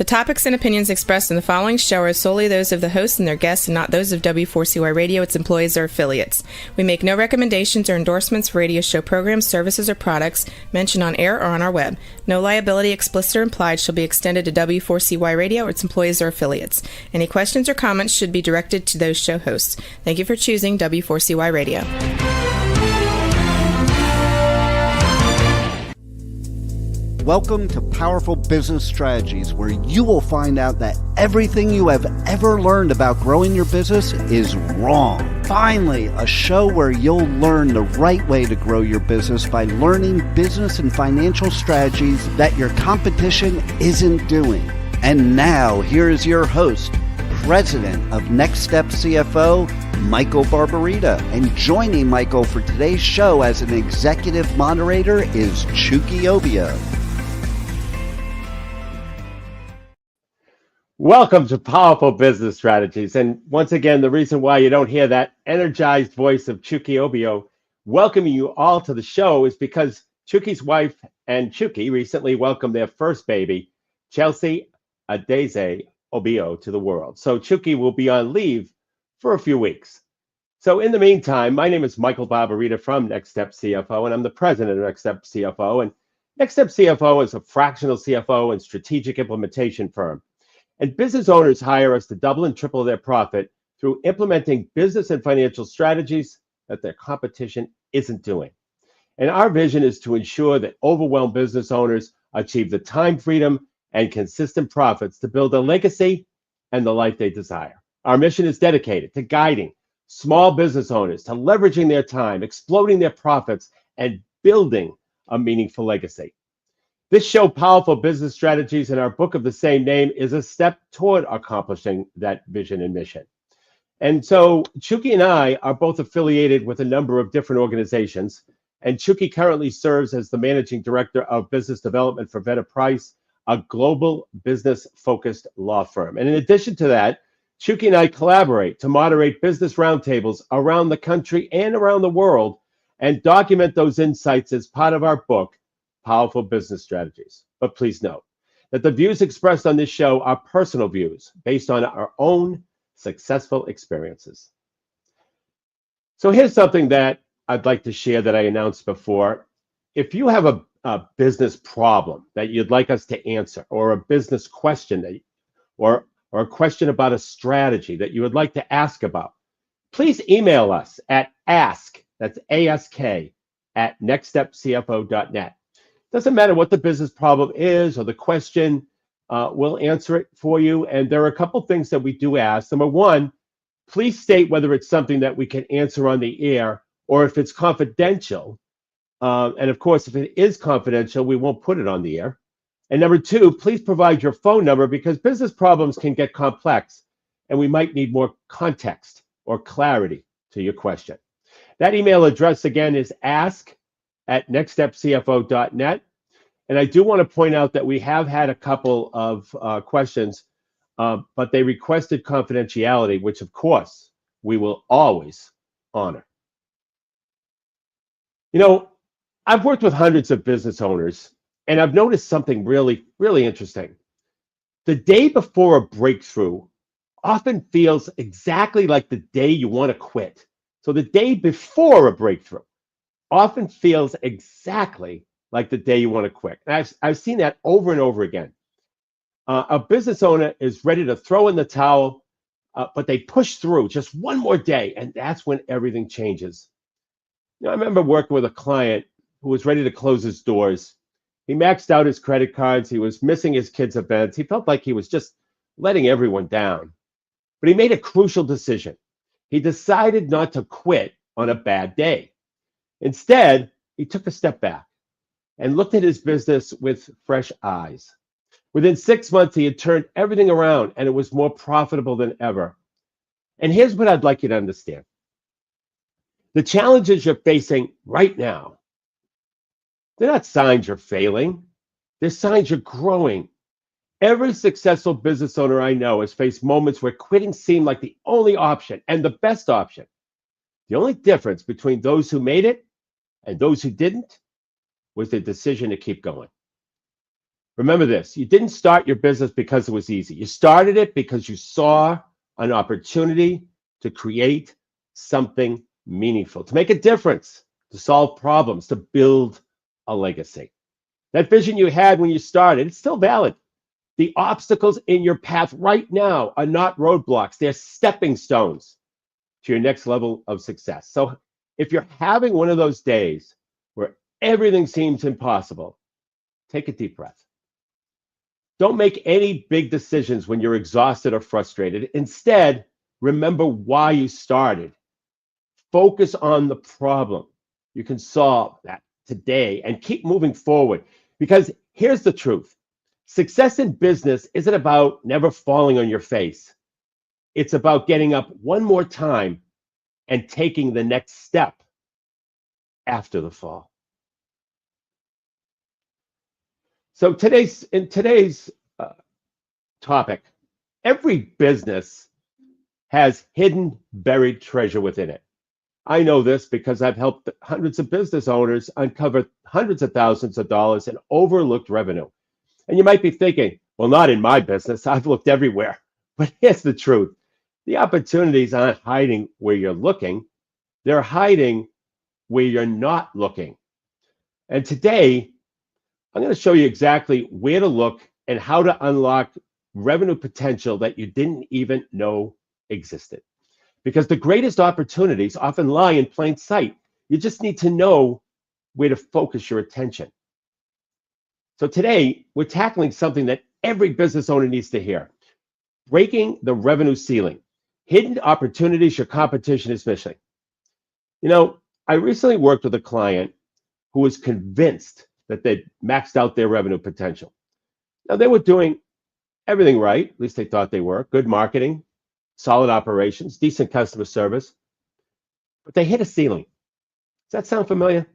The topics and opinions expressed in the following show are solely those of the hosts and their guests and not those of W4CY Radio, its employees, or affiliates. We make no recommendations or endorsements for radio show programs, services, or products mentioned on air or on our web. No liability, explicit or implied, shall be extended to W4CY Radio or its employees or affiliates. Any questions or comments should be directed to those show hosts. Thank you for choosing W4CY Radio. Welcome to Powerful Business Strategies, where you will find out that everything you have ever learned about growing your business is wrong. Finally, a show where you'll learn the right way to grow your business by learning business and financial strategies that your competition isn't doing. And now, here is your host, President of Next Step CFO, Michael Barbarita. And joining Michael for today's show as an executive moderator is Chucky Obio. Welcome to Powerful Business Strategies. And once again, the reason why you don't hear that energized voice of Chucky Obio welcoming you all to the show is because Chucky's wife and Chucky recently welcomed their first baby, Chelsea Adeze Obio, to the world. So Chucky will be on leave for a few weeks. So in the meantime, my name is Michael Barbarita from Next Step CFO, and I'm the president of Next Step CFO. And Next Step CFO is a fractional CFO and strategic implementation firm. And business owners hire us to double and triple their profit through implementing business and financial strategies that their competition isn't doing. And our vision is to ensure that overwhelmed business owners achieve the time freedom and consistent profits to build a legacy and the life they desire. Our mission is dedicated to guiding small business owners to leveraging their time, exploding their profits, and building a meaningful legacy. This show, Powerful Business Strategies, in our book of the same name, is a step toward accomplishing that vision and mission. And so Chucky and I are both affiliated with a number of different organizations. And Chucky currently serves as the managing director of business development for Vedder Price, a global business-focused law firm. And in addition to that, Chucky and I collaborate to moderate business roundtables around the country and around the world and document those insights as part of our book, Powerful Business Strategies. But please note that the views expressed on this show are personal views based on our own successful experiences. So here's something that I'd like to share that I announced before. If you have a business problem that you'd like us to answer, or a business question or a question about a strategy that you would like to ask about, please email us at ask, that's ASK, at nextstepcfo.net. Doesn't matter what the business problem is or the question, we'll answer it for you. And there are a couple things that we do ask. Number one, please state whether it's something that we can answer on the air or if it's confidential. And of course, if it is confidential, we won't put it on the air. And number two, please provide your phone number because business problems can get complex and we might need more context or clarity to your question. That email address again is ask@nextstepcfo.net. And I do want to point out that we have had a couple of questions, but they requested confidentiality, which of course we will always honor. You know, I've worked with hundreds of business owners, and I've noticed something really, really interesting. The day before a breakthrough often feels exactly like the day you want to quit. So the day before a breakthrough often feels exactly like the day you want to quit. And I've seen that over and over again. A business owner is ready to throw in the towel, but they push through just one more day, and that's when everything changes. You know, I remember working with a client who was ready to close his doors. He maxed out his credit cards. He was missing his kids' events. He felt like he was just letting everyone down. But he made a crucial decision. He decided not to quit on a bad day. Instead, he took a step back and looked at his business with fresh eyes. Within 6 months, he had turned everything around and it was more profitable than ever. And here's what I'd like you to understand. The challenges you're facing right now, they're not signs you're failing. They're signs you're growing. Every successful business owner I know has faced moments where quitting seemed like the only option and the best option. The only difference between those who made it and those who didn't was the decision to keep going. Remember this, you didn't start your business because it was easy. You started it because you saw an opportunity to create something meaningful, to make a difference, to solve problems, to build a legacy. That vision you had when you started, it's still valid. The obstacles in your path right now are not roadblocks, they're stepping stones to your next level of success. So if you're having one of those days where everything seems impossible, take a deep breath. Don't make any big decisions when you're exhausted or frustrated. Instead, remember why you started. Focus on the problem. You can solve that today and keep moving forward. Because here's the truth. Success in business isn't about never falling on your face. It's about getting up one more time and taking the next step after the fall. So in today's topic, every business has hidden, buried treasure within it. I know this because I've helped hundreds of business owners uncover hundreds of thousands of dollars in overlooked revenue. And you might be thinking, well, not in my business. I've looked everywhere. But here's the truth. The opportunities aren't hiding where you're looking. They're hiding where you're not looking. And today, I'm going to show you exactly where to look and how to unlock revenue potential that you didn't even know existed. Because the greatest opportunities often lie in plain sight. You just need to know where to focus your attention. So today, we're tackling something that every business owner needs to hear. Breaking the revenue ceiling. Hidden opportunities your competition is missing. You know, I recently worked with a client who was convinced that they'd maxed out their revenue potential. Now, they were doing everything right, at least they thought they were. Good marketing, solid operations, decent customer service, but they hit a ceiling. Does that sound familiar?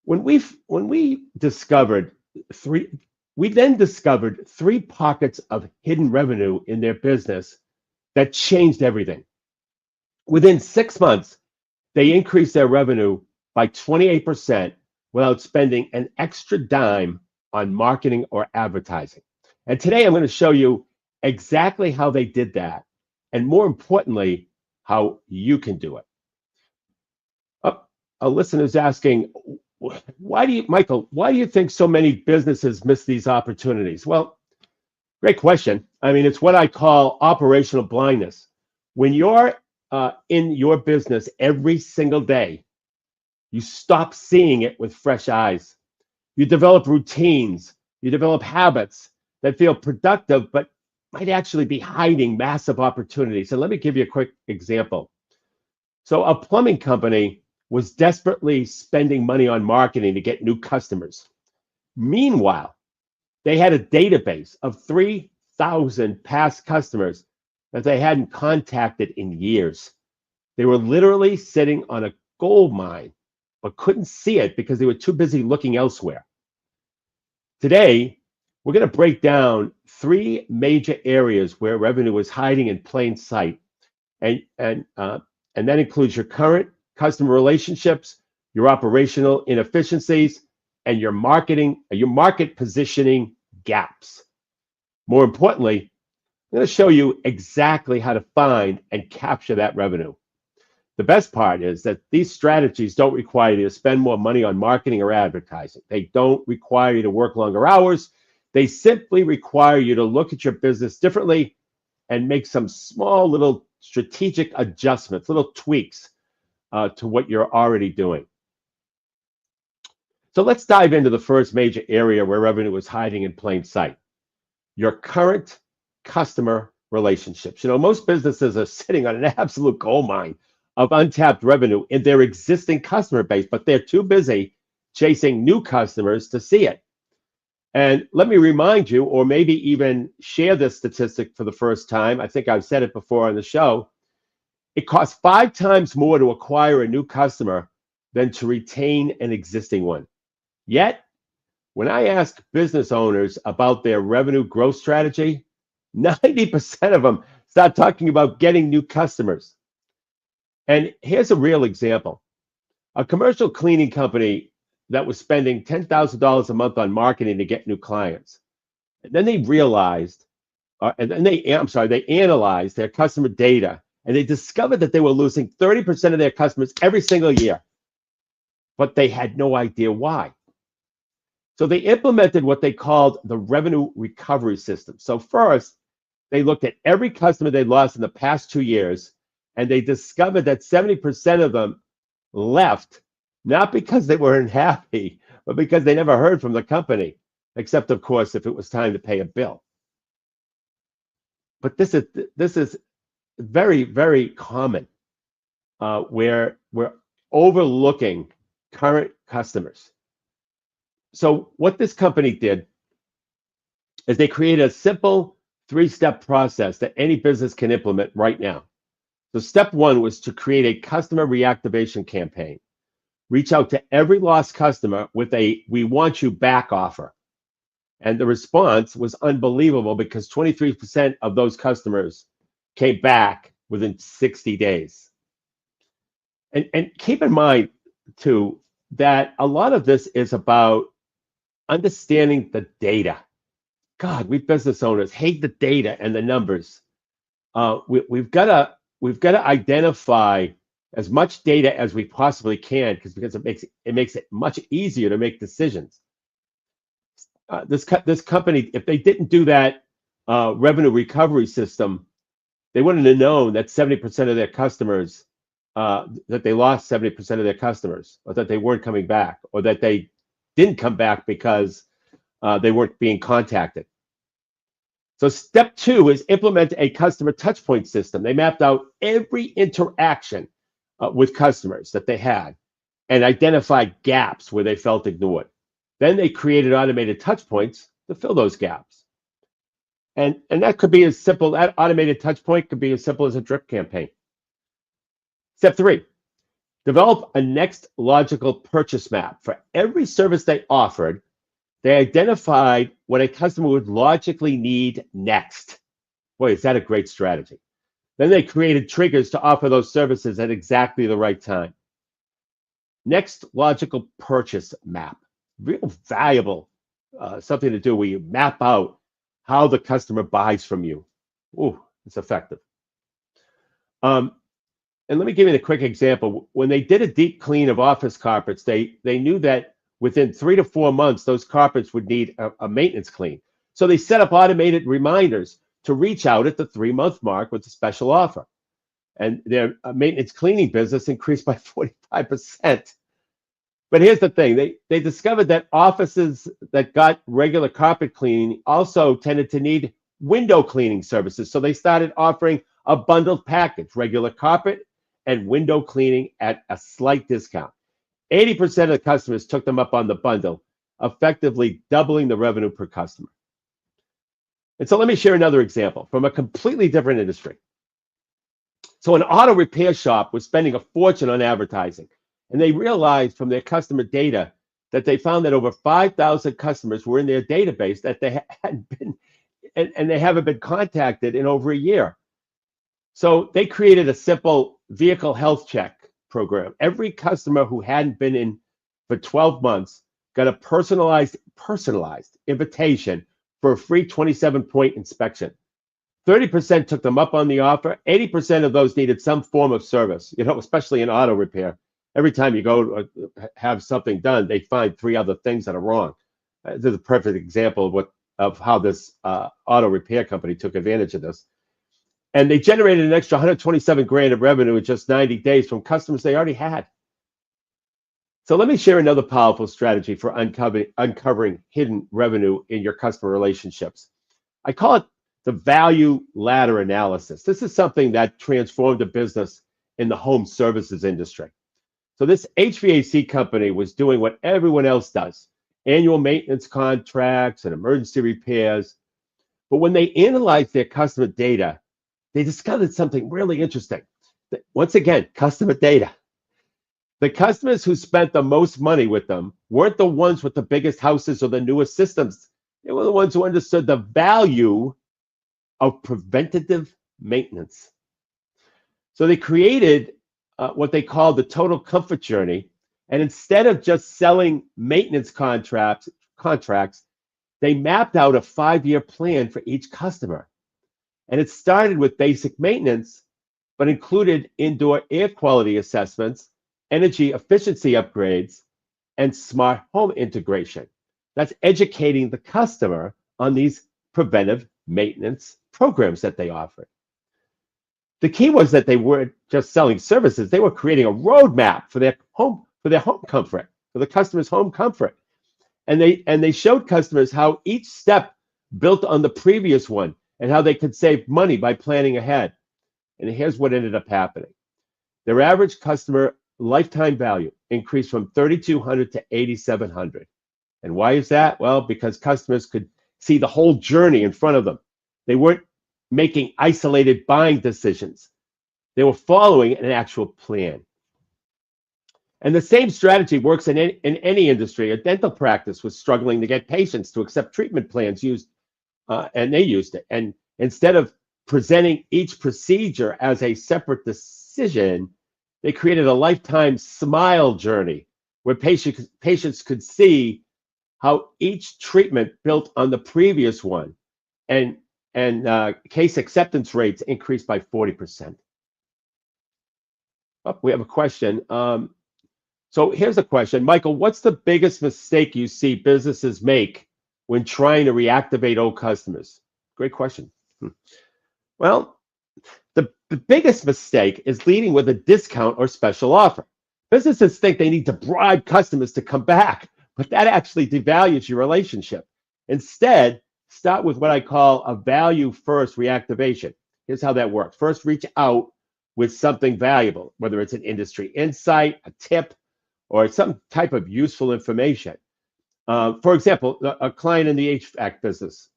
When we discovered we then discovered three pockets of hidden revenue in their business that changed everything. Within 6 months, they increased their revenue by 28% without spending an extra dime on marketing or advertising. And today I'm going to show you exactly how they did that, and more importantly, how you can do it. A listener's asking, Michael, why do you think so many businesses miss these opportunities? Well, great question. I mean, it's what I call operational blindness. When you're in your business every single day, you stop seeing it with fresh eyes. You develop routines, you develop habits that feel productive, but might actually be hiding massive opportunities. And let me give you a quick example. So a plumbing company was desperately spending money on marketing to get new customers. Meanwhile, they had a database of 3,000 past customers that they hadn't contacted in years. They were literally sitting on a gold mine, but couldn't see it because they were too busy looking elsewhere. Today, we're going to break down three major areas where revenue is hiding in plain sight. And that includes your current customer relationships, your operational inefficiencies, and your market positioning gaps. More importantly, I'm going to show you exactly how to find and capture that revenue. The best part is that these strategies don't require you to spend more money on marketing or advertising. They don't require you to work longer hours. They simply require you to look at your business differently and make some small little strategic adjustments, little tweaks to what you're already doing. So let's dive into the first major area where revenue is hiding in plain sight. Your current customer relationships. You know, most businesses are sitting on an absolute gold mine of untapped revenue in their existing customer base, but they're too busy chasing new customers to see it. And let me remind you, or maybe even share this statistic for the first time. I think I've said it before on the show. It costs 5 times more to acquire a new customer than to retain an existing one. Yet, when I ask business owners about their revenue growth strategy, 90% of them start talking about getting new customers. And here's a real example. A commercial cleaning company that was spending $10,000 a month on marketing to get new clients. And then they realized, they analyzed their customer data, and they discovered that they were losing 30% of their customers every single year, but they had no idea why. So they implemented what they called the revenue recovery system. So first, they looked at every customer they lost in the past 2 years, and they discovered that 70% of them left, not because they weren't happy, but because they never heard from the company, except, of course, if it was time to pay a bill. But this is very, very common, where we're overlooking current customers. So what this company did is they created a simple 3-step process that any business can implement right now. So step 1 was to create a customer reactivation campaign. Reach out to every lost customer with a "we want you back" offer. And the response was unbelievable, because 23% of those customers came back within 60 days. And keep in mind, too, that a lot of this is about understanding the data. God, we business owners hate the data and the numbers. We've got to identify as much data as we possibly can, because it makes it much easier to make decisions. This company, if they didn't do that revenue recovery system, they wouldn't have known that 70% of their customers, that they lost 70% of their customers, or that they weren't coming back, or that they didn't come back because they weren't being contacted. So step 2 is implement a customer touchpoint system. They mapped out every interaction with customers that they had, and identified gaps where they felt ignored. Then they created automated touchpoints to fill those gaps. And that could be as simple, that automated touchpoint could be as simple as a drip campaign. Step 3, develop a next logical purchase map. For every service they offered, they identified what a customer would logically need next. Boy, is that a great strategy. Then they created triggers to offer those services at exactly the right time. Next logical purchase map. Real valuable, something to do where you map out how the customer buys from you. Ooh, it's effective. And let me give you a quick example. When they did a deep clean of office carpets, they knew that within 3 to 4 months, those carpets would need a maintenance clean. So they set up automated reminders to reach out at the 3-month mark with a special offer. And their maintenance cleaning business increased by 45%. But here's the thing, they discovered that offices that got regular carpet cleaning also tended to need window cleaning services. So they started offering a bundled package, regular carpet and window cleaning at a slight discount. 80% of the customers took them up on the bundle, effectively doubling the revenue per customer. And so let me share another example from a completely different industry. So an auto repair shop was spending a fortune on advertising, and they realized from their customer data that they found that over 5,000 customers were in their database that they hadn't been, and they haven't been contacted in over a year. So they created a simple vehicle health check program. Every customer who hadn't been in for 12 months got a personalized invitation for a free 27-point inspection. 30% took them up on the offer. 80% of those needed some form of service, especially in auto repair. Every time you go have something done, they find 3 other things that are wrong. This is a perfect example of how this auto repair company took advantage of this. And they generated an extra 127 grand of revenue in just 90 days from customers they already had. So let me share another powerful strategy for uncovering hidden revenue in your customer relationships. I call it the value ladder analysis. This is something that transformed a business in the home services industry. So this HVAC company was doing what everyone else does, annual maintenance contracts and emergency repairs. But when they analyzed their customer data, they discovered something really interesting. Once again, customer data. The customers who spent the most money with them weren't the ones with the biggest houses or the newest systems. They were the ones who understood the value of preventative maintenance. So they created what they called the total comfort journey, And instead of just selling maintenance contracts, they mapped out a 5-year plan for each customer. And it started with basic maintenance, but included indoor air quality assessments, energy efficiency upgrades, and smart home integration. That's educating the customer on these preventive maintenance programs that they offered. The key was that they weren't just selling services, they were creating a roadmap for their home comfort, for the customer's home comfort. And they showed customers how each step built on the previous one and how they could save money by planning ahead. And here's what ended up happening. Their average customer lifetime value increased from $3,200 to $8,700. And why is that? Well, because customers could see the whole journey in front of them. They weren't making isolated buying decisions. They were following an actual plan. And the same strategy works in any industry. A dental practice was struggling to get patients to accept treatment plans and they used it. And instead of presenting each procedure as a separate decision, they created a lifetime smile journey where patients could see how each treatment built on the previous one, and case acceptance rates increased by 40%. Oh, we have a question. So here's a question. Michael, what's the biggest mistake you see businesses make when trying to reactivate old customers? Great question. Well, the biggest mistake is leading with a discount or special offer. Businesses think they need to bribe customers to come back, but that actually devalues your relationship. Instead, start with what I call a value-first reactivation. Here's how that works. First, reach out with something valuable, whether it's an industry insight, a tip, or some type of useful information. For example, a client in the HVAC business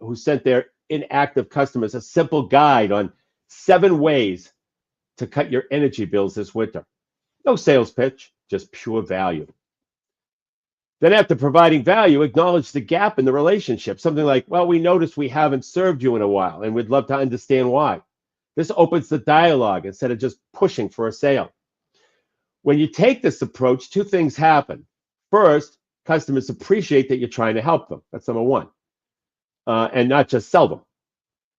who sent their inactive customers a simple guide on 7 ways to cut your energy bills this winter. No sales pitch, just pure value. Then after providing value, acknowledge the gap in the relationship. Something like, well, we noticed we haven't served you in a while and we'd love to understand why. This opens the dialogue instead of just pushing for a sale. When you take this approach, 2 things happen. First, customers appreciate that you're trying to help them. That's number 1. And not just sell them.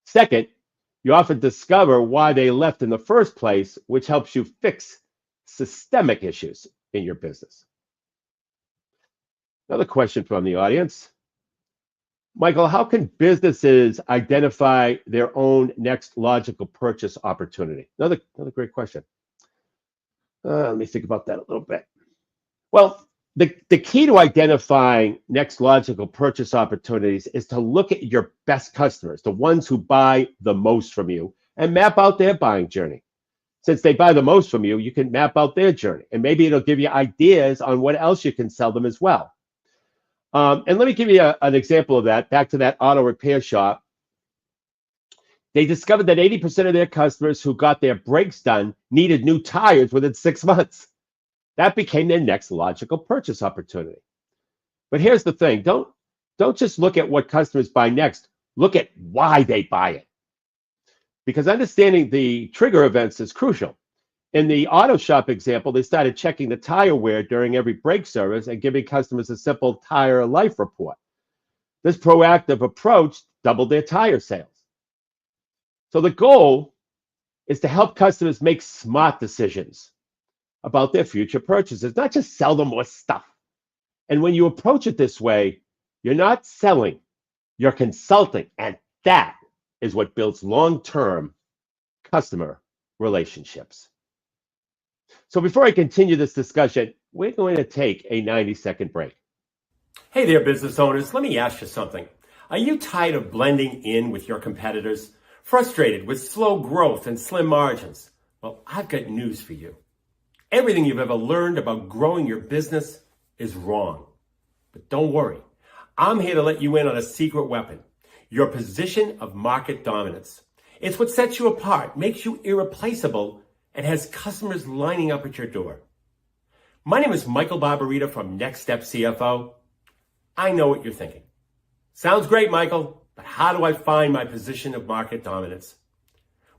Second, you often discover why they left in the first place, which helps you fix systemic issues in your business. Another question from the audience. Michael, how can businesses identify their own next logical purchase opportunity? Another great question. Let me think about that a little bit. Well, the key to identifying next logical purchase opportunities is to look at your best customers, the ones who buy the most from you, and map out their buying journey. Since they buy the most from you, you can map out their journey, and maybe it'll give you ideas on what else you can sell them as well. And let me give you an example of that. Back to that auto repair shop. They discovered that 80% of their customers who got their brakes done needed new tires within 6 months. That became their next logical purchase opportunity. But here's the thing. Don't just look at what customers buy next. Look at why they buy it. Because understanding the trigger events is crucial. In the auto shop example, they started checking the tire wear during every brake service and giving customers a simple tire life report. This proactive approach doubled their tire sales. So the goal is to help customers make smart decisions about their future purchases, not just sell them more stuff. And when you approach it this way, you're not selling, you're consulting. And that is what builds long-term customer relationships. So before I continue this discussion, we're going to take a 90-second break. Hey there, business owners. Let me ask you something. Are you tired of blending in with your competitors? Frustrated with slow growth and slim margins? Well, I've got news for you. Everything you've ever learned about growing your business is wrong. But don't worry. I'm here to let you in on a secret weapon. Your position of market dominance. It's what sets you apart, makes you irreplaceable, and has customers lining up at your door. My name is Michael Barbarita from Next Step CFO. I know what you're thinking. Sounds great, Michael, but how do I find my position of market dominance?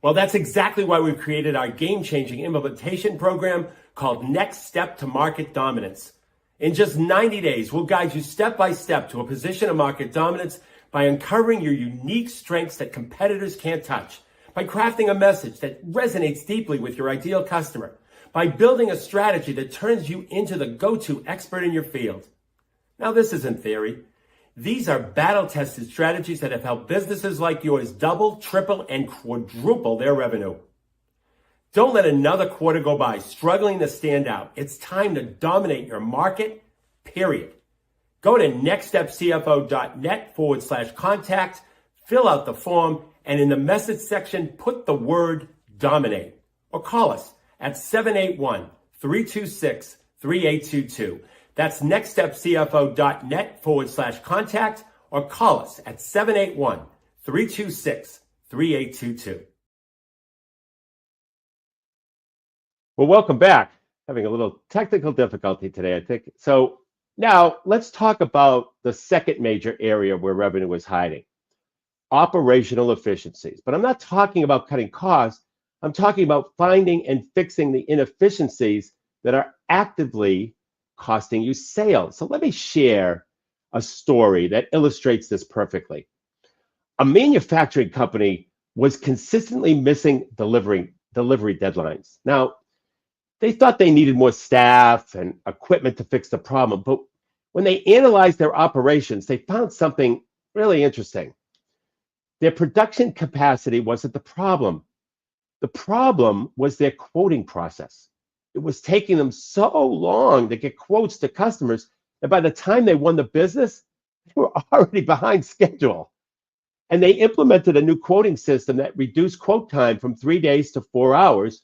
Well, that's exactly why we've created our game-changing implementation program called Next Step to Market Dominance. In just 90 days, we'll guide you step by step to a position of market dominance by uncovering your unique strengths that competitors can't touch, by crafting a message that resonates deeply with your ideal customer, by building a strategy that turns you into the go-to expert in your field. Now, this isn't theory. These are battle-tested strategies that have helped businesses like yours double, triple, and quadruple their revenue. Don't let another quarter go by struggling to stand out. It's time to dominate your market, period. Go to nextstepcfo.net/contact, fill out the form, and in the message section, put the word dominate. Or call us at 781-326-3822. That's nextstepcfo.net/contact, or call us at 781-326-3822. Well, welcome back. Having a little technical difficulty today, I think. So now let's talk about the second major area where revenue is hiding: operational efficiencies. But I'm not talking about cutting costs. I'm talking about finding and fixing the inefficiencies that are actively costing you sales. So let me share a story that illustrates this perfectly. A manufacturing company was consistently missing delivery deadlines. Now, they thought they needed more staff and equipment to fix the problem, but when they analyzed their operations, they found something really interesting. Their production capacity wasn't the problem. The problem was their quoting process. It was taking them so long to get quotes to customers that by the time they won the business, they were already behind schedule. And they implemented a new quoting system that reduced quote time from 3 days to 4 hours,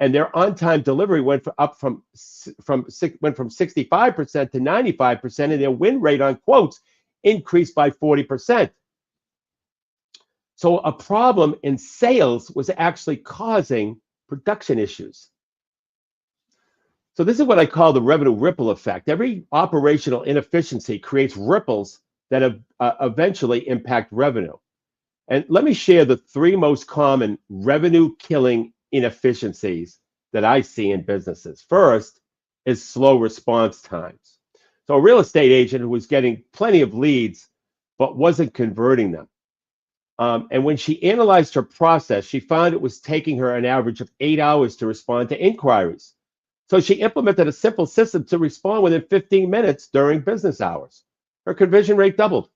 and their on-time delivery went from 65% to 95%, and their win rate on quotes increased by 40%. So a problem in sales was actually causing production issues. So this is what I call the revenue ripple effect. Every operational inefficiency creates ripples that eventually impact revenue. And let me share the 3 most common revenue-killing inefficiencies that I see in businesses. First is slow response times. So a real estate agent who was getting plenty of leads but wasn't converting them. And when she analyzed her process, she found it was taking her an average of 8 hours to respond to inquiries. So she implemented a simple system to respond within 15 minutes during business hours. Her conversion rate doubled.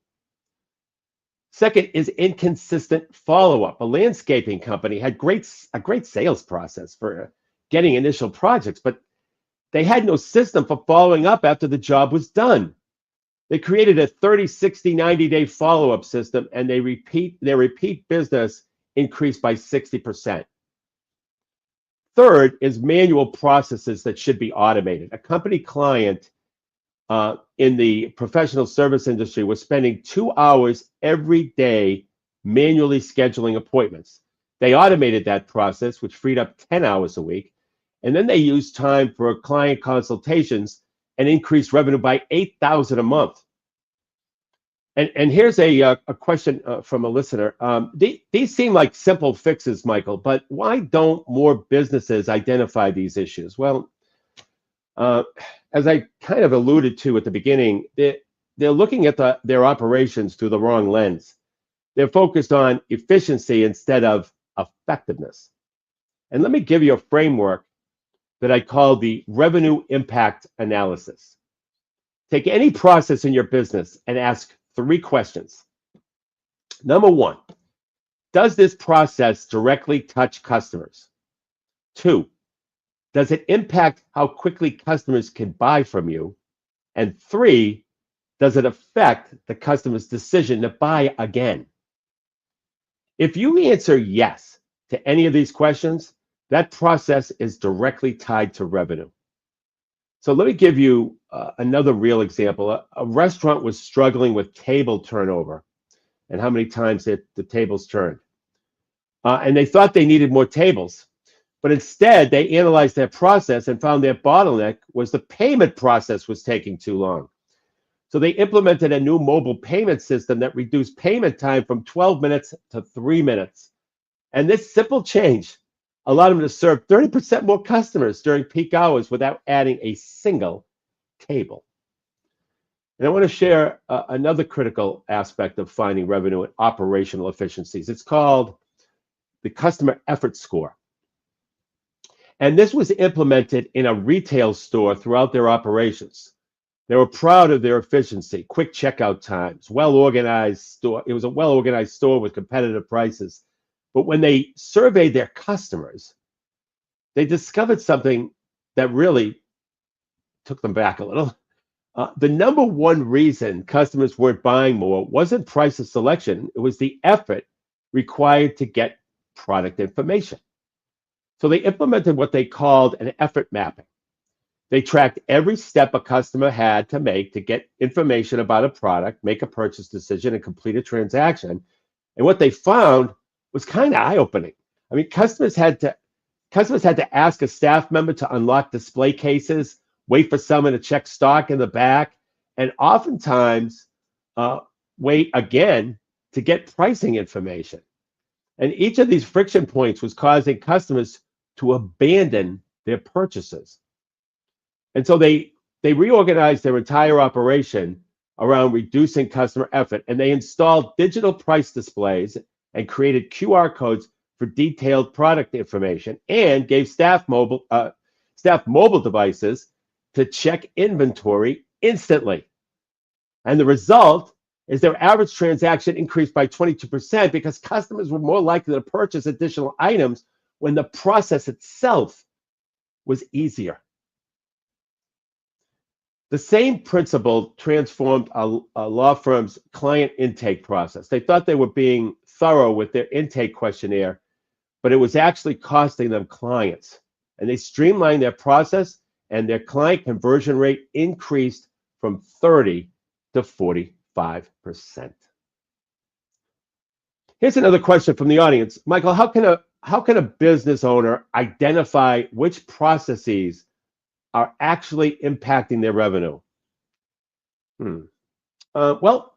Second is inconsistent follow-up. A landscaping company had a great sales process for getting initial projects, but they had no system for following up after the job was done. They created a 30, 60, 90-day follow-up system, and their repeat business increased by 60%. Third is manual processes that should be automated. A company client in the professional service industry was spending 2 hours every day manually scheduling appointments. They automated that process, which freed up 10 hours a week. And then they used time for client consultations and increased revenue by $8,000 a month. And here's a question from a listener. These seem like simple fixes, Michael, but why don't more businesses identify these issues? Well, as I kind of alluded to at the beginning, they're looking at their operations through the wrong lens. They're focused on efficiency instead of effectiveness. And let me give you a framework that I call the revenue impact analysis. Take any process in your business and ask 3 questions. Number 1, does this process directly touch customers? 2, does it impact how quickly customers can buy from you? And 3, does it affect the customer's decision to buy again? If you answer yes to any of these questions, that process is directly tied to revenue. So let me give you another real example. A restaurant was struggling with table turnover and how many times the tables turned. And they thought they needed more tables. But instead, they analyzed their process and found their bottleneck was the payment process was taking too long. So they implemented a new mobile payment system that reduced payment time from 12 minutes to 3 minutes. And this simple change allowed them to serve 30% more customers during peak hours without adding a single table. And I want to share another critical aspect of finding revenue and operational efficiencies. It's called the customer effort score. And this was implemented in a retail store throughout their operations. They were proud of their efficiency, quick checkout times, well-organized store. It was a well-organized store with competitive prices. But when they surveyed their customers, they discovered something that really took them back a little. The number one reason customers weren't buying more wasn't price or selection. It was the effort required to get product information. So they implemented what they called an effort mapping. They tracked every step a customer had to make to get information about a product, make a purchase decision, and complete a transaction. And what they found was kind of eye-opening. I mean, customers had to ask a staff member to unlock display cases, wait for someone to check stock in the back, and oftentimes wait again to get pricing information. And each of these friction points was causing customers to abandon their purchases. And so they reorganized their entire operation around reducing customer effort, and they installed digital price displays and created QR codes for detailed product information, and gave staff mobile devices to check inventory instantly. And the result is their average transaction increased by 22% because customers were more likely to purchase additional items when the process itself was easier. The same principle transformed a law firm's client intake process. They thought they were being thorough with their intake questionnaire, but it was actually costing them clients. And they streamlined their process, and their client conversion rate increased from 30 to 45%. Here's another question from the audience. Michael, how can a business owner identify which processes are actually impacting their revenue? Well,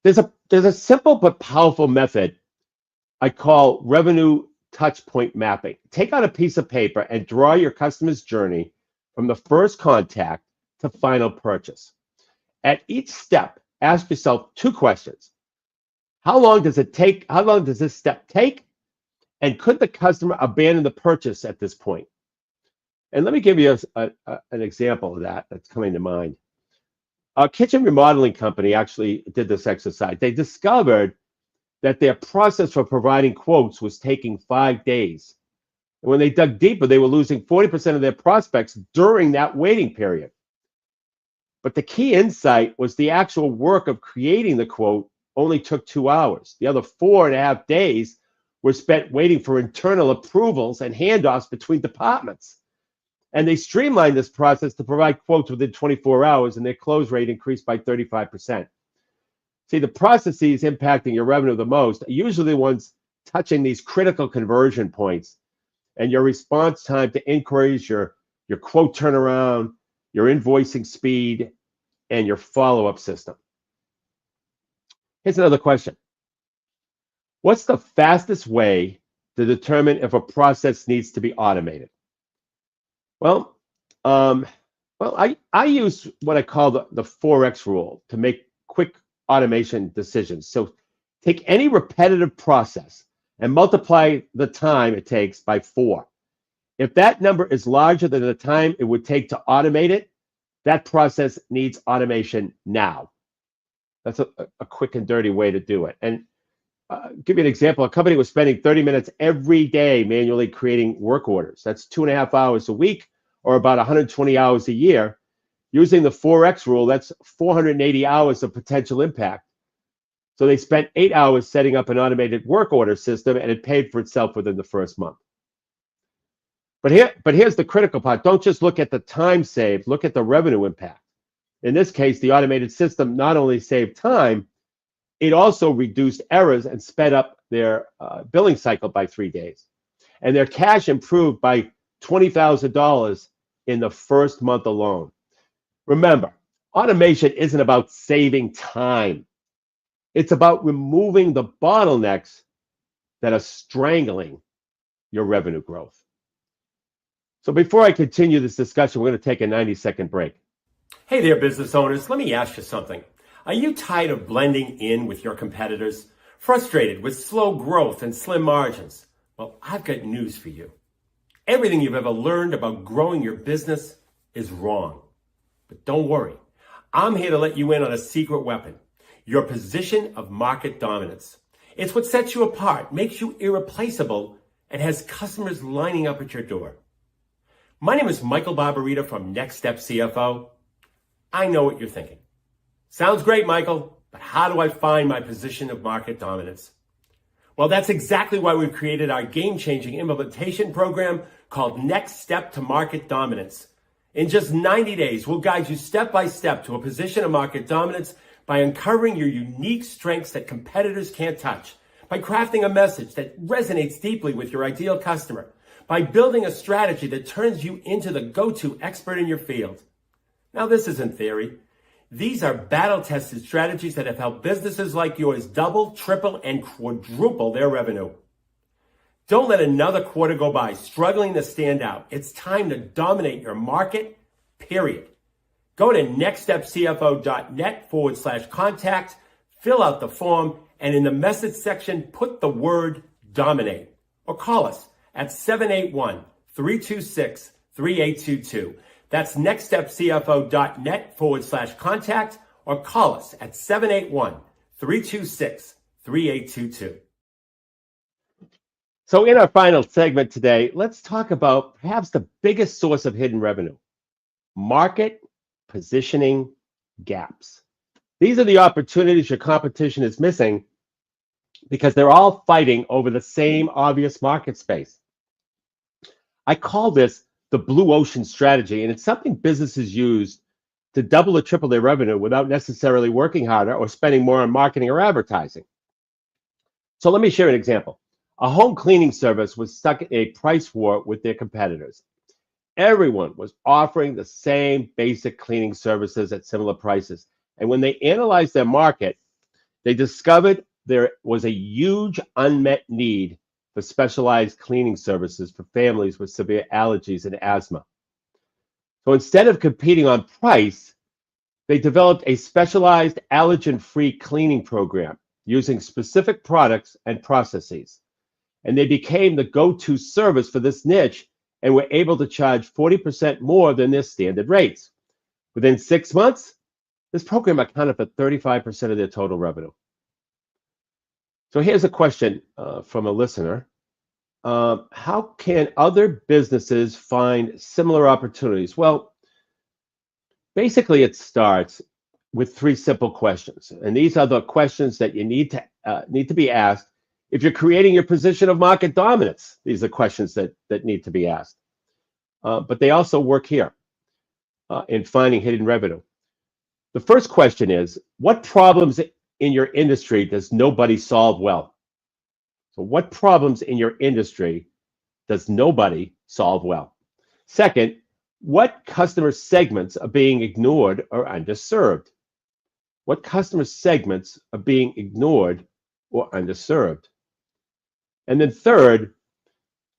there's a simple but powerful method I call revenue touch point mapping. Take out a piece of paper and draw your customer's journey from the first contact to final purchase. At each step, ask yourself two questions. How long does it take? How long does this step take? And could the customer abandon the purchase at this point? And let me give you an example of that that's coming to mind. A kitchen remodeling company actually did this exercise. They discovered that their process for providing quotes was taking 5 days. And when they dug deeper, they were losing 40% of their prospects during that waiting period. But the key insight was the actual work of creating the quote only took 2 hours. The other 4.5 days were spent waiting for internal approvals and handoffs between departments. And they streamlined this process to provide quotes within 24 hours, and their close rate increased by 35%. See, the processes impacting your revenue the most are usually the ones touching these critical conversion points, and your response time to inquiries, your quote turnaround, your invoicing speed, and your follow-up system. Here's another question. What's the fastest way to determine if a process needs to be automated? Well, I use what I call the 4X rule to make quick automation decisions. So take any repetitive process and multiply the time it takes by 4. If that number is larger than the time it would take to automate it, that process needs automation now. That's a quick and dirty way to do it. And give you an example. A company was spending 30 minutes every day manually creating work orders. That's 2.5 hours a week, or about 120 hours a year. Using the 4X rule, that's 480 hours of potential impact. So they spent 8 hours setting up an automated work order system, and it paid for itself within the first month. But here's the critical part. Don't just look at the time saved, look at the revenue impact. In this case, the automated system not only saved time, it also reduced errors and sped up their billing cycle by 3 days. And their cash improved by $20,000 in the first month alone. Remember, automation isn't about saving time. It's about removing the bottlenecks that are strangling your revenue growth. So before I continue this discussion, we're going to take a 90-second break. Hey there, business owners. Let me ask you something. Are you tired of blending in with your competitors? Frustrated with slow growth and slim margins? Well, I've got news for you. Everything you've ever learned about growing your business is wrong. But don't worry. I'm here to let you in on a secret weapon, your position of market dominance. It's what sets you apart, makes you irreplaceable, and has customers lining up at your door. My name is Michael Barbarita from Next Step CFO. I know what you're thinking. Sounds great, Michael, but how do I find my position of market dominance? Well, that's exactly why we've created our game-changing implementation program called Next Step to Market Dominance. In just 90 days, we'll guide you step by step to a position of market dominance by uncovering your unique strengths that competitors can't touch, by crafting a message that resonates deeply with your ideal customer, by building a strategy that turns you into the go-to expert in your field. Now, this isn't theory. These are battle-tested strategies that have helped businesses like yours double, triple, and quadruple their revenue. Don't let another quarter go by struggling to stand out. It's time to dominate your market, period. Go to nextstepcfo.net/contact, fill out the form, and in the message section, put the word dominate. Or call us at 781-326-3822. That's nextstepcfo.net/contact, or call us at 781-326-3822. So in our final segment today, let's talk about perhaps the biggest source of hidden revenue: market positioning gaps. These are the opportunities your competition is missing because they're all fighting over the same obvious market space. I call this the blue ocean strategy, and it's something businesses use to double or triple their revenue without necessarily working harder or spending more on marketing or advertising. So let me share an example. A home cleaning service was stuck in a price war with their competitors. Everyone was offering the same basic cleaning services at similar prices. And when they analyzed their market, they discovered there was a huge unmet need for specialized cleaning services for families with severe allergies and asthma. So instead of competing on price, they developed a specialized allergen-free cleaning program using specific products and processes. And they became the go-to service for this niche and were able to charge 40% more than their standard rates. Within 6 months, this program accounted for 35% of their total revenue. So here's a question from a listener. How can other businesses find similar opportunities? Well, basically it starts with 3 simple questions. And these are the questions that you need to be asked if you're creating your position of market dominance. These are questions that need to be asked. But they also work here in finding hidden revenue. The first question is, what problems in your industry does nobody solve well? So what problems in your industry does nobody solve well? Second, what customer segments are being ignored or underserved? What customer segments are being ignored or underserved? And then third,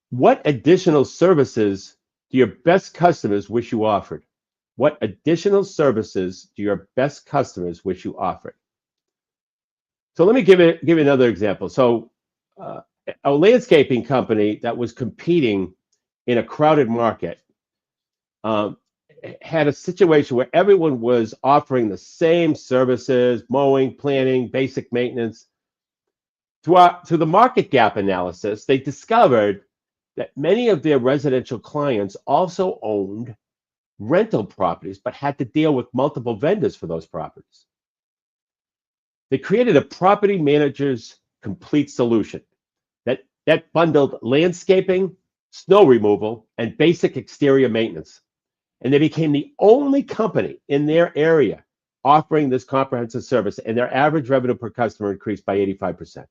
what additional services do your best customers wish you offered? What additional services do your best customers wish you offered? So let me give you another example. So a landscaping company that was competing in a crowded market had a situation where everyone was offering the same services: mowing, planting, basic maintenance. Through the market gap analysis, they discovered that many of their residential clients also owned rental properties, but had to deal with multiple vendors for those properties. They created a property manager's complete solution that bundled landscaping, snow removal, and basic exterior maintenance. And they became the only company in their area offering this comprehensive service, and their average revenue per customer increased by 85%.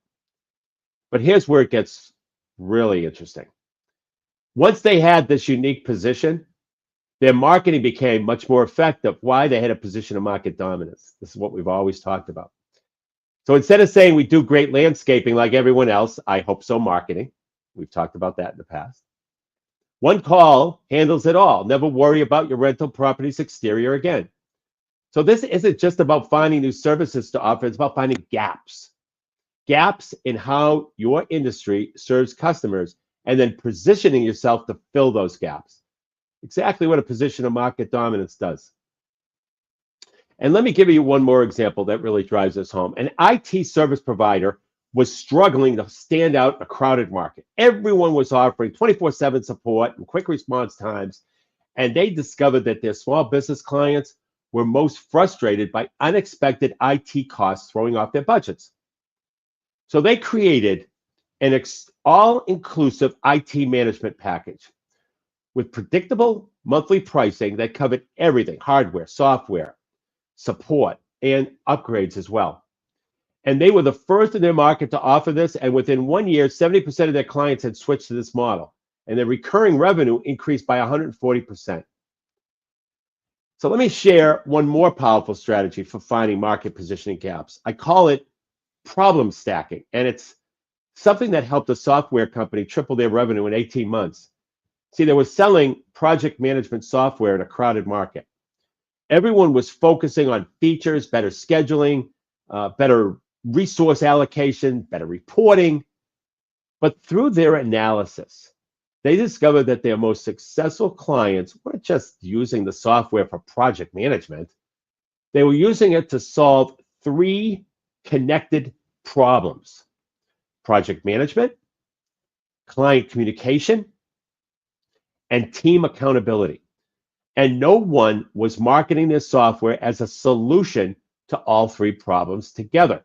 But here's where it gets really interesting. Once they had this unique position, their marketing became much more effective. Why? They had a position of market dominance. This is what we've always talked about. So instead of saying we do great landscaping like everyone else, I hope so marketing. We've talked about that in the past. One call handles it all. Never worry about your rental property's exterior again. So this isn't just about finding new services to offer, it's about finding gaps. Gaps in how your industry serves customers and then positioning yourself to fill those gaps. Exactly what a position of market dominance does. And let me give you one more example that really drives this home. An IT service provider was struggling to stand out in a crowded market. Everyone was offering 24/7 support and quick response times, and they discovered that their small business clients were most frustrated by unexpected IT costs throwing off their budgets. So they created an all-inclusive IT management package with predictable monthly pricing that covered everything: hardware, software, support, and upgrades as well. And they were the first in their market to offer this, and within 1 year, 70% of their clients had switched to this model, and their recurring revenue increased by 140%. So let me share one more powerful strategy for finding market positioning gaps. I call it problem stacking, and it's something that helped a software company triple their revenue in 18 months. See, they were selling project management software in a crowded market. Everyone was focusing on features, better scheduling, better resource allocation, better reporting. But through their analysis, they discovered that their most successful clients weren't just using the software for project management. They were using it to solve 3 connected problems: project management, client communication, and team accountability. And no one was marketing their software as a solution to all 3 problems together.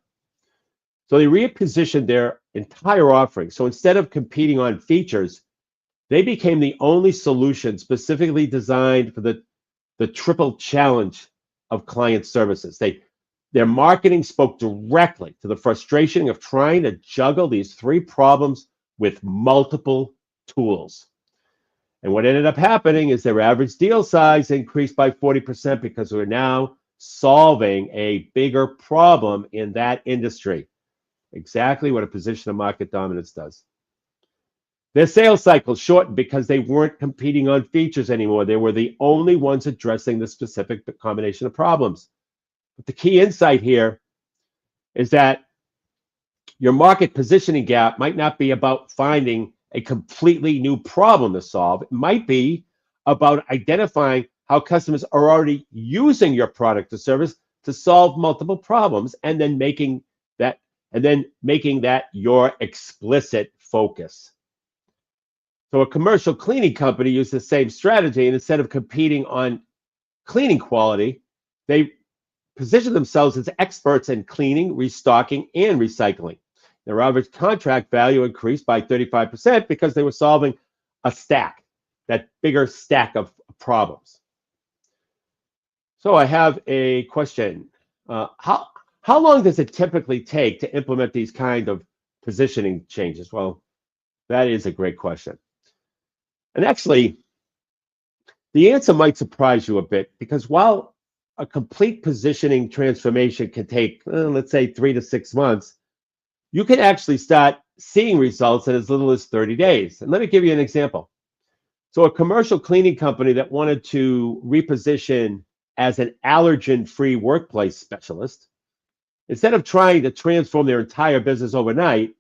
So they repositioned their entire offering. So instead of competing on features, they became the only solution specifically designed for the triple challenge of client services. Their marketing spoke directly to the frustration of trying to juggle these 3 problems with multiple tools. And what ended up happening is their average deal size increased by 40% because we're now solving a bigger problem in that industry. Exactly what a position of market dominance does. Their sales cycles shortened because they weren't competing on features anymore. They were the only ones addressing the specific combination of problems. But the key insight here is that your market positioning gap might not be about finding a completely new problem to solve. It might be about identifying how customers are already using your product or service to solve multiple problems, and then making that your explicit focus. So a commercial cleaning company used the same strategy, and instead of competing on cleaning quality, they positioned themselves as experts in cleaning, restocking, and recycling. Their average contract value increased by 35% because they were solving a stack, that bigger stack of problems. So I have a question. How long does it typically take to implement these kind of positioning changes? Well, that is a great question. And actually, the answer might surprise you a bit, because while a complete positioning transformation can take, let's say, 3 to 6 months, you can actually start seeing results in as little as 30 days. And let me give you an example. So a commercial cleaning company that wanted to reposition as an allergen-free workplace specialist, instead of trying to transform their entire business overnight,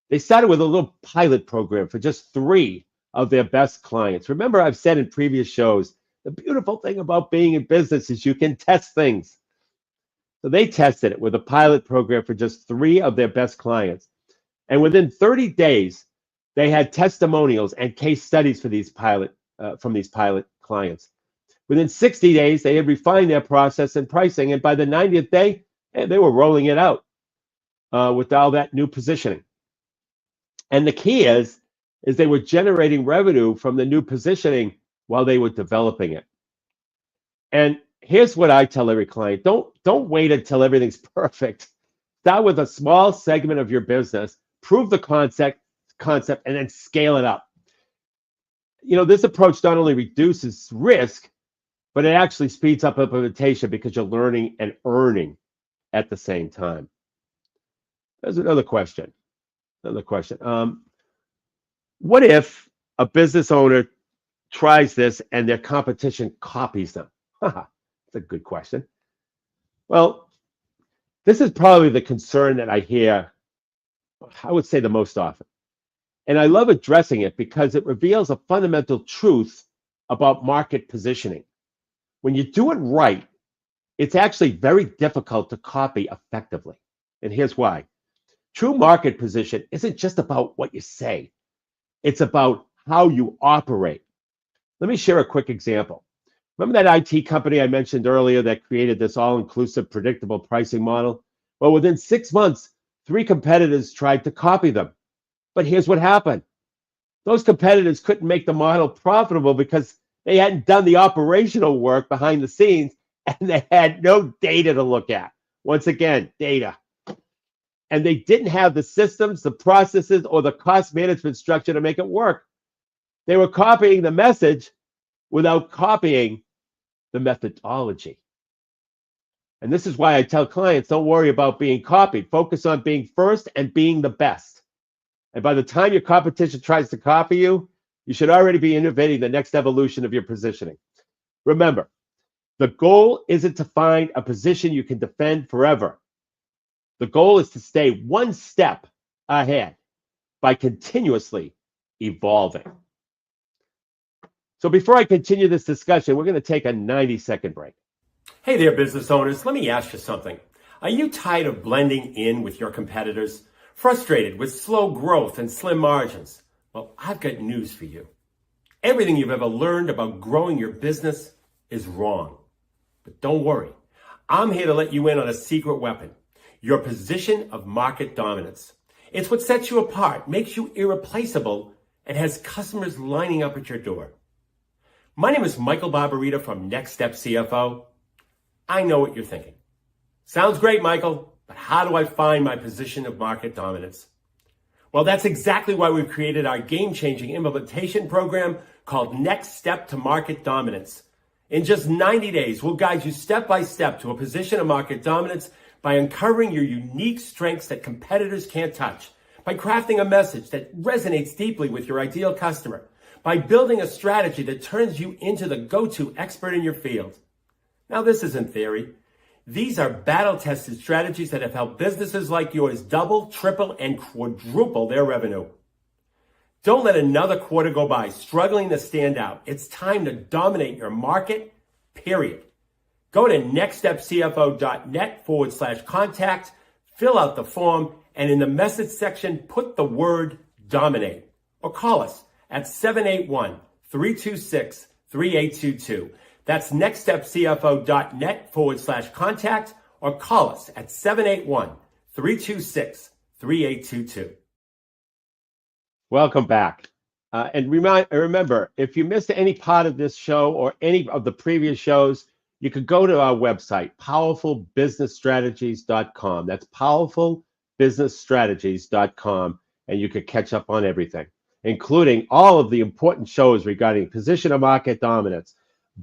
they started with a little pilot program for just 3 of their best clients. Remember, I've said in previous shows, the beautiful thing about being in business is you can test things. So they tested it with a pilot program for just 3 of their best clients. And within 30 days, they had testimonials and case studies for from these pilot clients. Within 60 days, they had refined their process and pricing. And by the 90th day, they were rolling it out with all that new positioning. And the key is they were generating revenue from the new positioning while they were developing it. And here's what I tell every client: don't wait until everything's perfect. Start with a small segment of your business, prove the concept, and then scale it up. This approach not only reduces risk, but it actually speeds up implementation because you're learning and earning at the same time. There's another question. Another question. What if a business owner tries this and their competition copies them? That's a good question. Well, this is probably the concern that I hear, I would say, the most often. And I love addressing it because it reveals a fundamental truth about market positioning. When you do it right, it's actually very difficult to copy effectively. And here's why. True market position isn't just about what you say, it's about how you operate. Let me share a quick example. Remember that IT company I mentioned earlier that created this all-inclusive, predictable pricing model? Well, within 6 months, 3 competitors tried to copy them. But here's what happened. Those competitors couldn't make the model profitable because they hadn't done the operational work behind the scenes and they had no data to look at. Once again, data. And they didn't have the systems, the processes, or the cost management structure to make it work. They were copying the message without copying the methodology. And this is why I tell clients, don't worry about being copied. Focus on being first and being the best. And by the time your competition tries to copy you, you should already be innovating the next evolution of your positioning. Remember, the goal isn't to find a position you can defend forever. The goal is to stay one step ahead by continuously evolving. So before I continue this discussion, we're going to take a 90-second break. Hey there, business owners. Let me ask you something. Are you tired of blending in with your competitors? Frustrated with slow growth and slim margins? Well, I've got news for you. Everything you've ever learned about growing your business is wrong. But don't worry. I'm here to let you in on a secret weapon. Your position of market dominance. It's what sets you apart, makes you irreplaceable, and has customers lining up at your door. My name is Michael Barbarita from Next Step CFO. I know what you're thinking. Sounds great, Michael, but how do I find my position of market dominance? Well, that's exactly why we've created our game-changing implementation program called Next Step to Market Dominance. In just 90 days, we'll guide you step by step to a position of market dominance by uncovering your unique strengths that competitors can't touch, by crafting a message that resonates deeply with your ideal customer, by building a strategy that turns you into the go-to expert in your field. Now, this isn't theory. These are battle-tested strategies that have helped businesses like yours double, triple, and quadruple their revenue. Don't let another quarter go by struggling to stand out. It's time to dominate your market, period. Go to nextstepcfo.net/contact, fill out the form, and in the message section, put the word dominate. Or call us at 781-326-3822. That's nextstepcfo.net/contact, or call us at 781-326-3822. Welcome back. And remember, if you missed any part of this show or any of the previous shows, you could go to our website, powerfulbusinessstrategies.com. That's powerfulbusinessstrategies.com, and you could catch up on everything, including all of the important shows regarding position of market dominance,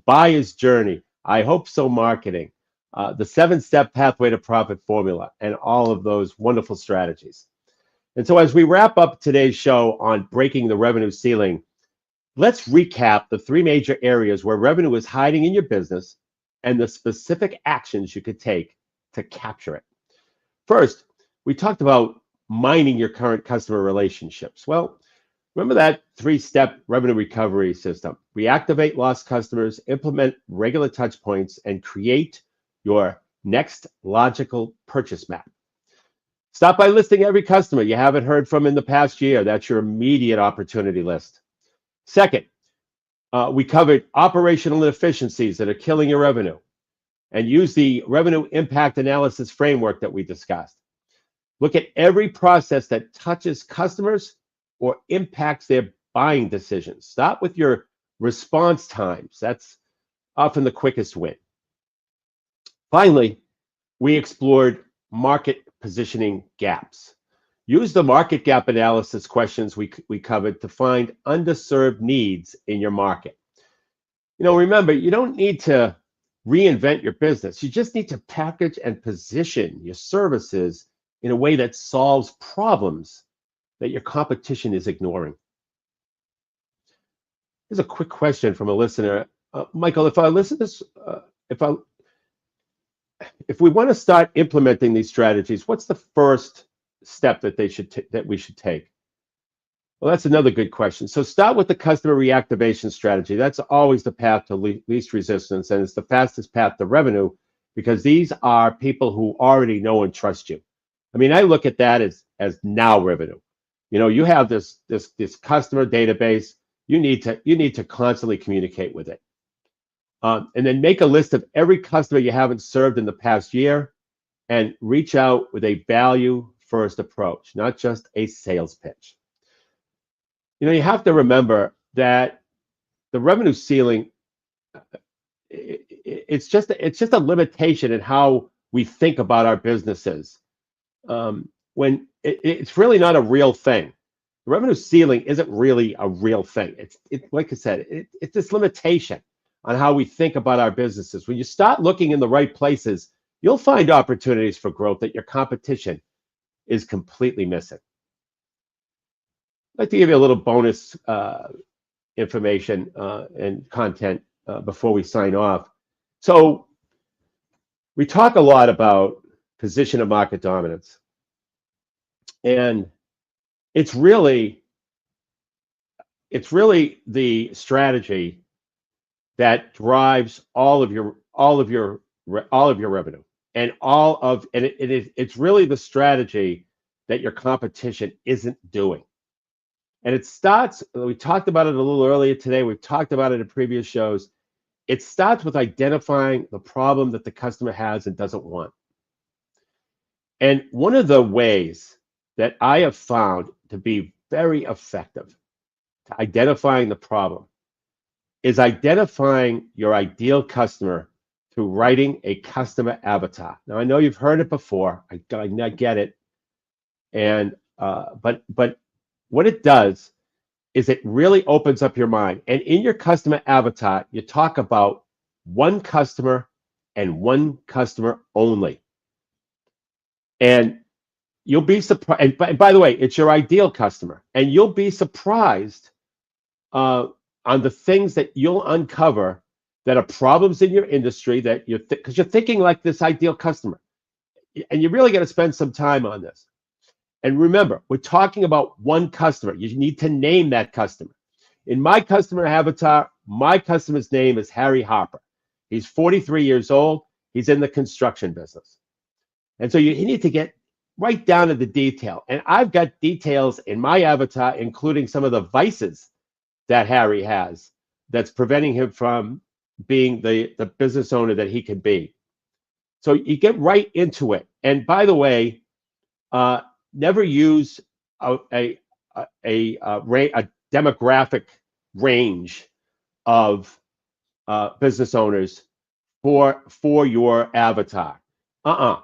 buyer's journey, I hope so marketing, the 7-step pathway to profit formula, and all of those wonderful strategies. And so as we wrap up today's show on breaking the revenue ceiling, let's recap the 3 major areas where revenue is hiding in your business and the specific actions you could take to capture it. First, we talked about mining your current customer relationships. Well, remember that 3-step revenue recovery system. Reactivate lost customers, implement regular touch points, and create your next logical purchase map. Stop by listing every customer you haven't heard from in the past year. That's your immediate opportunity list. Second, we covered operational inefficiencies that are killing your revenue, and use the revenue impact analysis framework that we discussed. Look at every process that touches customers or impacts their buying decisions. Start with your response times. That's often the quickest win. Finally, we explored market positioning gaps. Use the market gap analysis questions we covered to find underserved needs in your market. Remember, you don't need to reinvent your business. You just need to package and position your services in a way that solves problems that your competition is ignoring. Here's a quick question from a listener. Michael, if we want to start implementing these strategies, what's the first step that we should take? Well, that's another good question. So start with the customer reactivation strategy. That's always the path to least resistance, and it's the fastest path to revenue because these are people who already know and trust you. I mean, I look at that as now revenue. You know, you have this customer database. You need to constantly communicate with it, and then make a list of every customer you haven't served in the past year, and reach out with a value first approach, not just a sales pitch. You know, you have to remember that the revenue ceiling, it's just a limitation in how we think about our businesses. When it's really not a real thing. The revenue ceiling isn't really a real thing. It's like I said, it's this limitation on how we think about our businesses. When you start looking in the right places, you'll find opportunities for growth that your competition is completely missing. I'd like to give you a little bonus information and content before we sign off. So we talk a lot about position of market dominance, and it's really the strategy that drives all of your revenue, and it's really the strategy that your competition isn't doing. And it starts, we talked about it a little earlier today, we've talked about it in previous shows. It starts with identifying the problem that the customer has and doesn't want. And one of the ways that I have found to be very effective to identifying the problem is identifying your ideal customer through writing a customer avatar. Now, I know you've heard it before, I get it. And but what it does is it really opens up your mind. And in your customer avatar, you talk about one customer and one customer only. And you'll be surprised. And by the way, it's your ideal customer. And you'll be surprised on the things that you'll uncover that are problems in your industry that because you're thinking like this ideal customer. And you really got to spend some time on this. And remember, we're talking about one customer. You need to name that customer. In my customer avatar, my customer's name is Harry Harper. He's 43 years old. He's in the construction business. And so you need to get right down to the detail. And I've got details in my avatar, including some of the vices that Harry has that's preventing him from being the business owner that he can be. So you get right into it. And by the way, never use a demographic range of business owners for your avatar.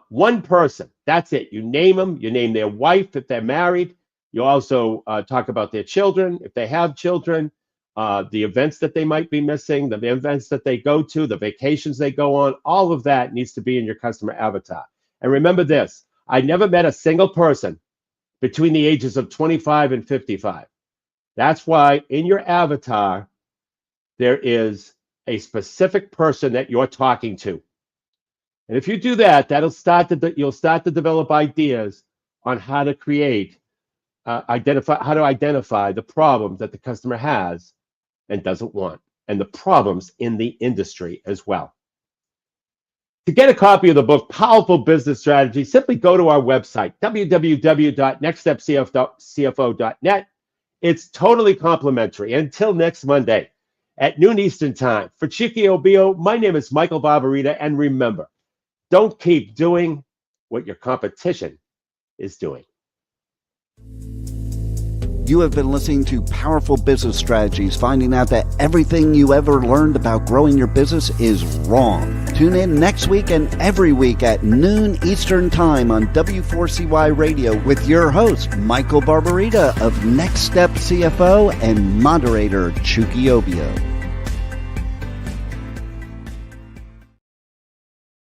One person, that's it. You name them, you name their wife if they're married. You also talk about their children, if they have children, the events that they might be missing, the events that they go to, the vacations they go on, all of that needs to be in your customer avatar. And remember this, I never met a single person between the ages of 25 and 55. That's why in your avatar, there is a specific person that you're talking to. And if you do that, you'll start to develop ideas on how to identify the problems that the customer has and doesn't want, and the problems in the industry as well. To get a copy of the book, Powerful Business Strategy, simply go to our website, www.nextstepcfo.net. It's totally complimentary. Until next Monday at noon Eastern Time. For Chucky Obio, my name is Michael Barbarita, and remember, don't keep doing what your competition is doing. You have been listening to Powerful Business Strategies, finding out that everything you ever learned about growing your business is wrong. Tune in next week and every week at noon Eastern Time on W4CY Radio with your host, Michael Barbarita of Next Step CFO and moderator Chucky Obio.